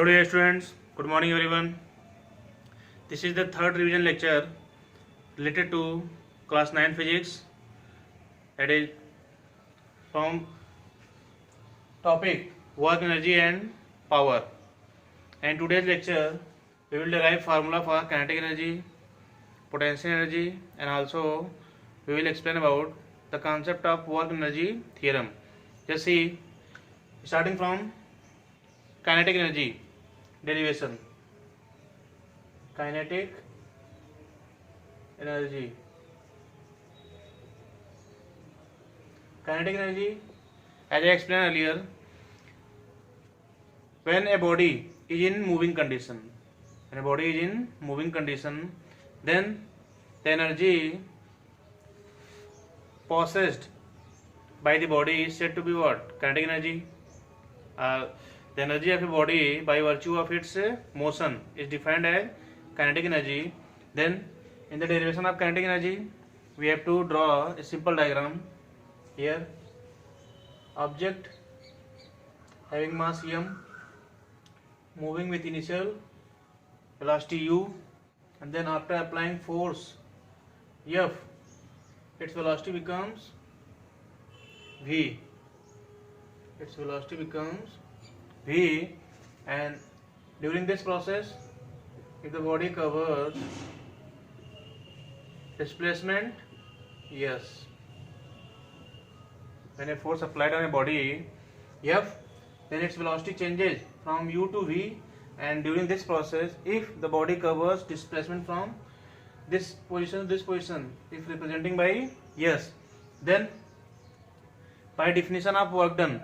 Hello dear students, good morning everyone. This is the third revision lecture related to class 9 physics, that is from topic work, energy and power. And today's lecture we will derive formula for kinetic energy, potential energy, and also we will explain about the concept of work energy theorem. Just see, starting from kinetic energy derivation. Kinetic energy. Kinetic energy, as I explained earlier, when a body is in moving condition, then the energy possessed by the body is said to be what? Kinetic energy. The energy of a body by virtue of its motion is defined as kinetic energy. Then in the derivation of kinetic energy, we have to draw a simple diagram. Here, object having mass m moving with initial velocity u, and then after applying force F, its velocity becomes v. And during this process, if the body covers displacement, yes, when a force applied on a body F, then its velocity changes from u to v, and during this process, if the body covers displacement from this position, if representing by yes, then by definition of work done,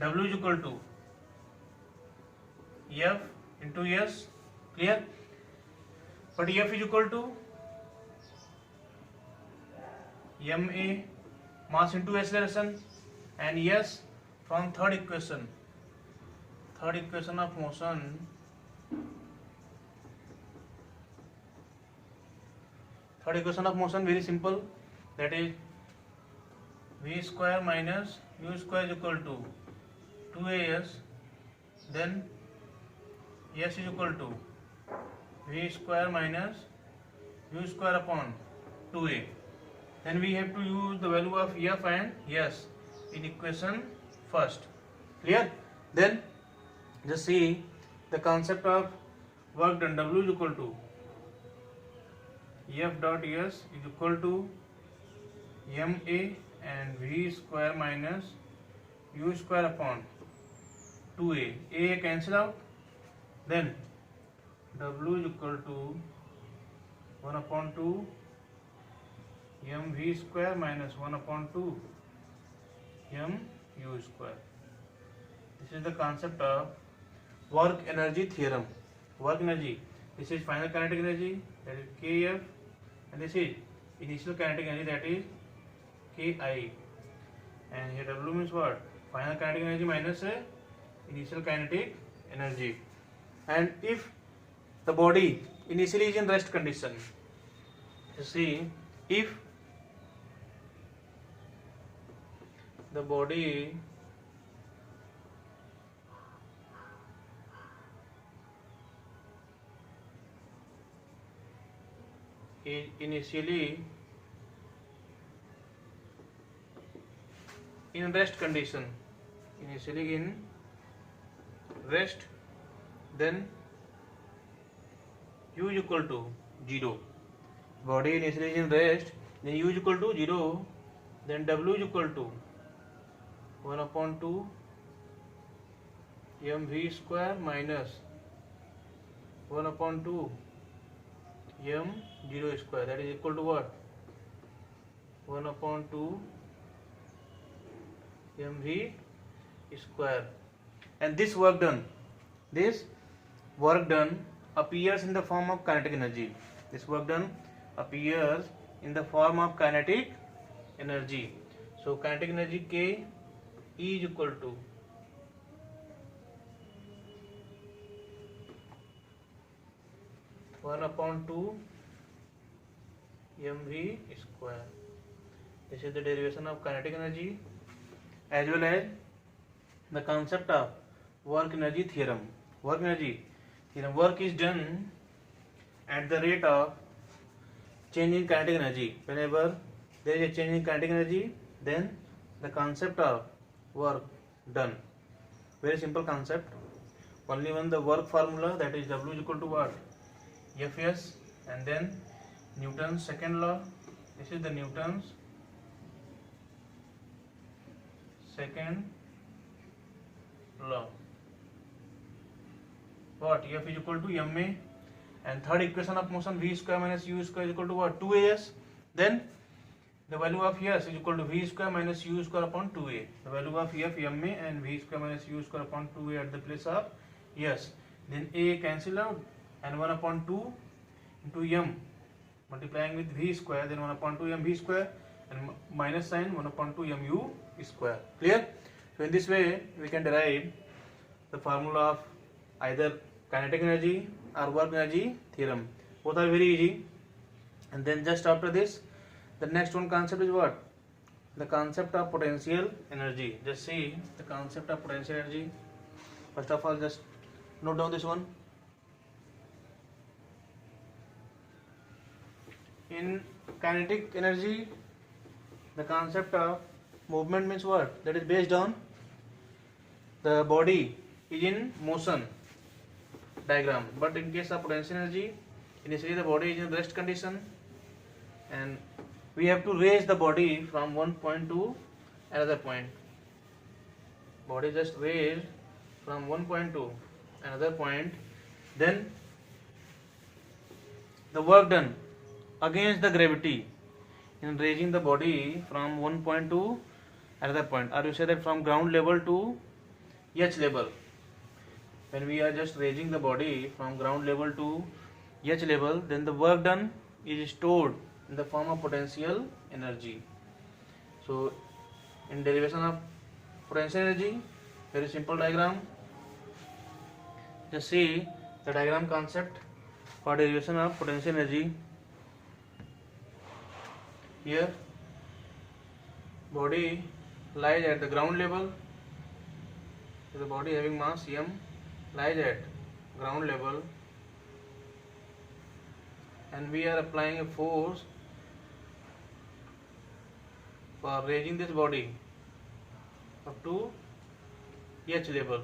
W is equal to F into S, clear? But F is equal to ma mass into acceleration, and S from third equation of motion, very simple, that is v square minus u square is equal to 2as, then s is equal to v square minus u square upon 2a. Then we have to use the value of f and s in equation first, clear? Then just see the concept of work done. W is equal to f dot s is equal to ma and v square minus u square upon 2a. A cancel out, then W is equal to 1 upon 2 mv square minus 1 upon 2 mu square. This is the concept of work energy theorem. Work energy, this is final kinetic energy, that is kf, and this is initial kinetic energy, that is ki. And here W means what? Final kinetic energy minus initial kinetic energy. And if the body initially is in rest condition, you see, if the body is initially in rest condition, then u is equal to 0. Body initially is in rest, then u is equal to 0, then W is equal to 1 upon 2 mv square minus 1 upon 2 m0 square, that is equal to what? 1 upon 2 mv square. And this work done appears in the form of kinetic energy. So kinetic energy K E is equal to 1/2 mv square. This is the derivation of kinetic energy as well as the concept of work energy theorem. Work is done at the rate of change in kinetic energy. Whenever there is a change in kinetic energy, then the concept of work done. Very simple concept. Only one the work formula, that is W is equal to what? Fs, and then Newton's second law. This is the Newton's second law. What? F is equal to ma, and third equation of motion v square minus u square is equal to what? 2as. Then the value of s is equal to v square minus u square upon 2a. The value of f ma and v square minus u square upon 2a at the place of s. Then a cancel out, and 1 upon 2 into m, multiplying with v square, then 1 upon 2 mv square, and minus sign 1 upon 2 mu square. Clear? So in this way we can derive the formula of either kinetic energy or work energy theorem. Both are very easy. And then just after this, the next one concept is what? The concept of potential energy. Just see the concept of potential energy. First of all, just note down this one. In kinetic energy, the concept of movement means what? That is based on the body is in motion diagram. But in case of potential energy, initially the body is in rest condition, and we have to raise the body from one point to another point. Body just raised from one point to another point, then the work done against the gravity in raising the body from one point to another point, or you say that from ground level to h level. When we are just raising the body from ground level to h level, then the work done is stored in the form of potential energy. So in derivation of potential energy, very simple diagram. Just see the diagram concept for derivation of potential energy. Here body lies at the ground level. So the body having mass m lies at ground level, and we are applying a force for raising this body up to h level,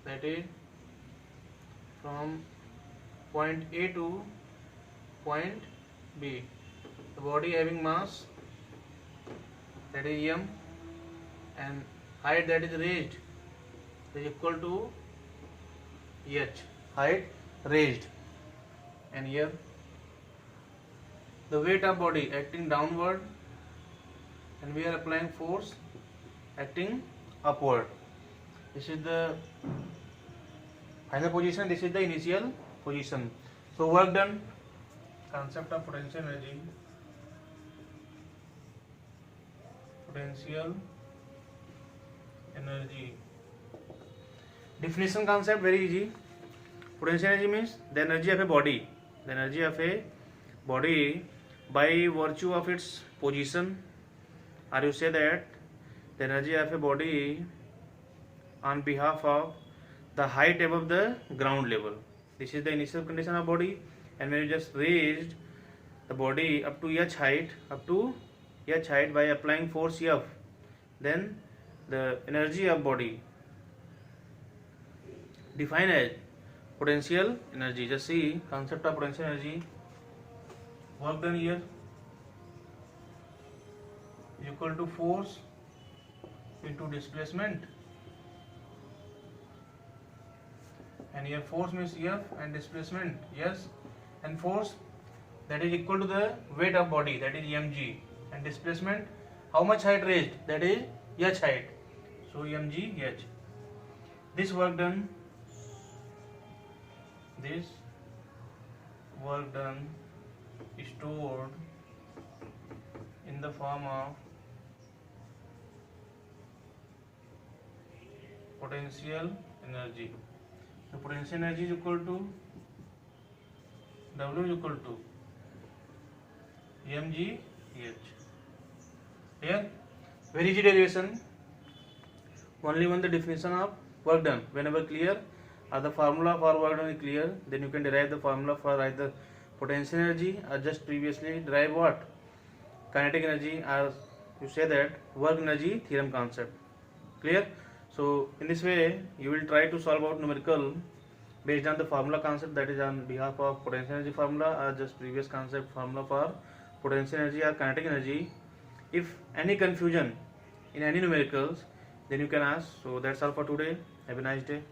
that is from point A to point B. The body having mass, that is m, and height, that is raised, is equal to h, height raised. And here the weight of body acting downward, and we are applying force acting upward. This is the final position, this is the initial position. So work done, concept of potential energy. Potential energy definition concept very easy. Potential energy means the energy of a body, the energy of a body by virtue of its position, or you say that the energy of a body on behalf of the height above the ground level. This is the initial condition of body, and when you just raised the body up to h height, by applying force F, then the energy of body defined as potential energy. Just see concept of potential energy. Work done here is equal to force into displacement, and here force means F and displacement s, and force, that is equal to the weight of body, that is mg, and displacement, how much height raised, that is h height, so mg h. This work done is stored in the form of potential energy. The potential energy is equal to W is equal to mgh. Here, very easy derivation. Only when the definition of work done, whenever clear, or the formula for work done is clear, then you can derive the formula for either potential energy or just previously derive what? Kinetic energy, or you say that work energy theorem concept. Clear? So in this way you will try to solve out numerical based on the formula concept, that is on behalf of potential energy formula or just previous concept formula for potential energy or kinetic energy. If any confusion in any numericals, then you can ask. So that's all for today. Have a nice day.